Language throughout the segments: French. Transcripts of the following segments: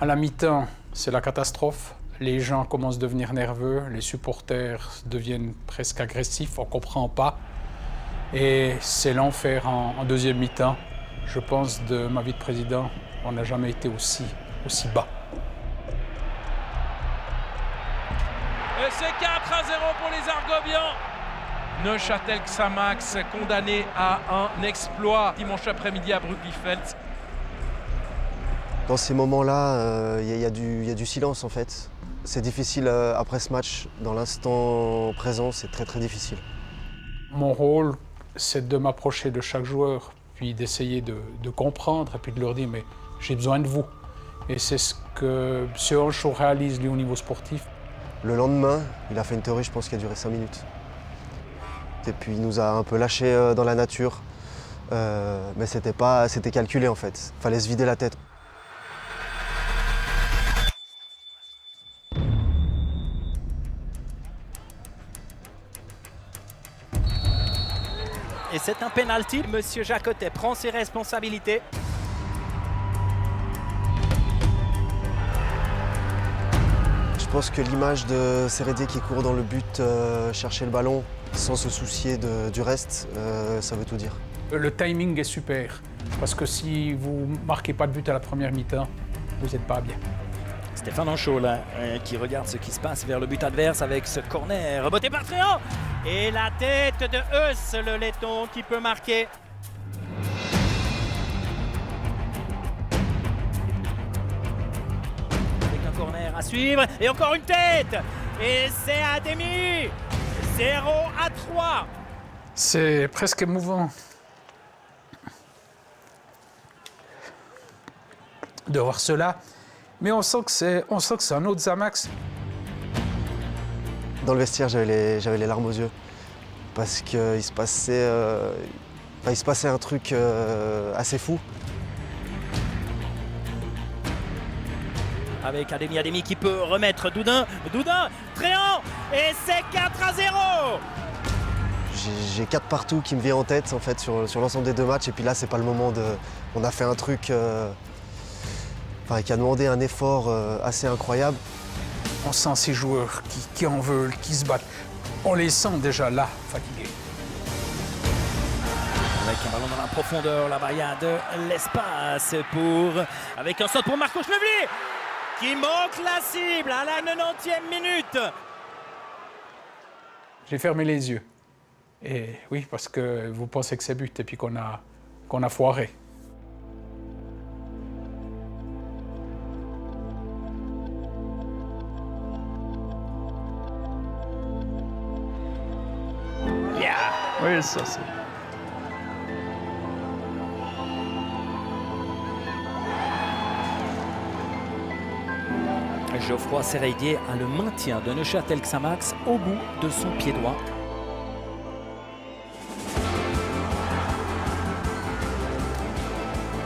À la mi-temps, c'est la catastrophe. Les gens commencent à devenir nerveux, les supporters deviennent presque agressifs, on ne comprend pas. Et c'est l'enfer en deuxième mi-temps. Je pense, de ma vie de président, on n'a jamais été aussi bas. Et c'est 4-0 pour les Argovians. Neuchâtel-Xamax condamné à un exploit dimanche après-midi à Brugg-Bielefeld. Dans ces moments-là, il y a du silence en fait. C'est difficile après ce match, dans l'instant présent, c'est très difficile. Mon rôle, c'est de m'approcher de chaque joueur, puis d'essayer de comprendre, et puis de leur dire, mais j'ai besoin de vous. Et c'est ce que M. Honchot réalise, lui, au niveau sportif. Le lendemain, il a fait une théorie, je pense, qui a duré 5 minutes. Et puis il nous a un peu lâchés dans la nature. Mais c'était calculé en fait. Il fallait se vider la tête. Et c'est un penalty. Monsieur Jacotet prend ses responsabilités. Je pense que l'image de Sérédier qui court dans le but chercher le ballon sans se soucier du reste, ça veut tout dire. Le timing est super, parce que si vous ne marquez pas de but à la première mi-temps, vous n'êtes pas bien. Stéphane Honchot là, qui regarde ce qui se passe vers le but adverse avec ce corner. Reboté par Tréant. Et la tête de Eus, le laiton, qui peut marquer. Avec un corner à suivre. Et encore une tête. Et c'est Ademi. 0-3. C'est presque émouvant de voir cela, mais on sent que c'est un autre Xamax. Dans le vestiaire, j'avais les larmes aux yeux parce qu'il se passait un truc assez fou. Avec Ademi qui peut remettre Doudin, Tréant, et c'est 4-0. J'ai 4 partout qui me viennent en tête en fait sur l'ensemble des 2 matchs, et puis là c'est pas le moment de. On a fait un truc qui a demandé un effort assez incroyable. On sent ces joueurs qui en veulent, qui se battent. On les sent déjà là, fatigués. Avec un ballon dans la profondeur, là-bas il y a de l'espace avec un saut pour Marco Schnebly qui manque la cible à la 90e minute. J'ai fermé les yeux. Et oui, parce que vous pensez que c'est but et puis qu'on a foiré. Yeah. Oui, ça c'est. Geoffroy Sérédier a le maintien de Neuchâtel-Xamax au bout de son pied droit.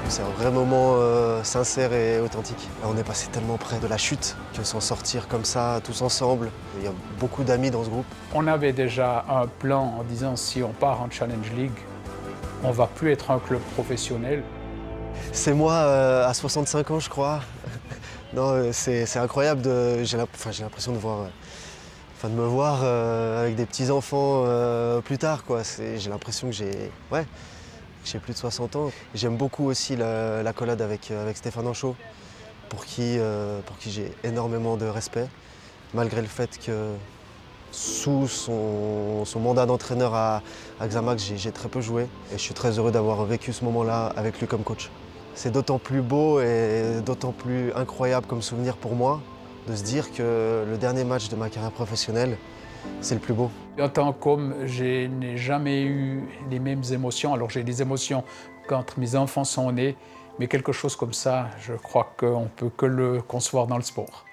C'est un vrai moment sincère et authentique. On est passé tellement près de la chute que s'en sortir comme ça, tous ensemble. Il y a beaucoup d'amis dans ce groupe. On avait déjà un plan en disant si on part en Challenge League, on ne va plus être un club professionnel. C'est moi à 65 ans, je crois. Non, c'est incroyable. J'ai l'impression de me voir avec des petits-enfants plus tard, quoi. J'ai l'impression que j'ai plus de 60 ans. J'aime beaucoup aussi l'accolade avec Stéphane Honchot, pour qui j'ai énormément de respect, malgré le fait que sous son mandat d'entraîneur à Xamax, j'ai très peu joué. Et je suis très heureux d'avoir vécu ce moment-là avec lui comme coach. C'est d'autant plus beau et d'autant plus incroyable comme souvenir pour moi de se dire que le dernier match de ma carrière professionnelle, c'est le plus beau. En tant qu'homme, je n'ai jamais eu les mêmes émotions. Alors j'ai des émotions quand mes enfants sont nés, mais quelque chose comme ça, je crois qu'on ne peut que le concevoir dans le sport.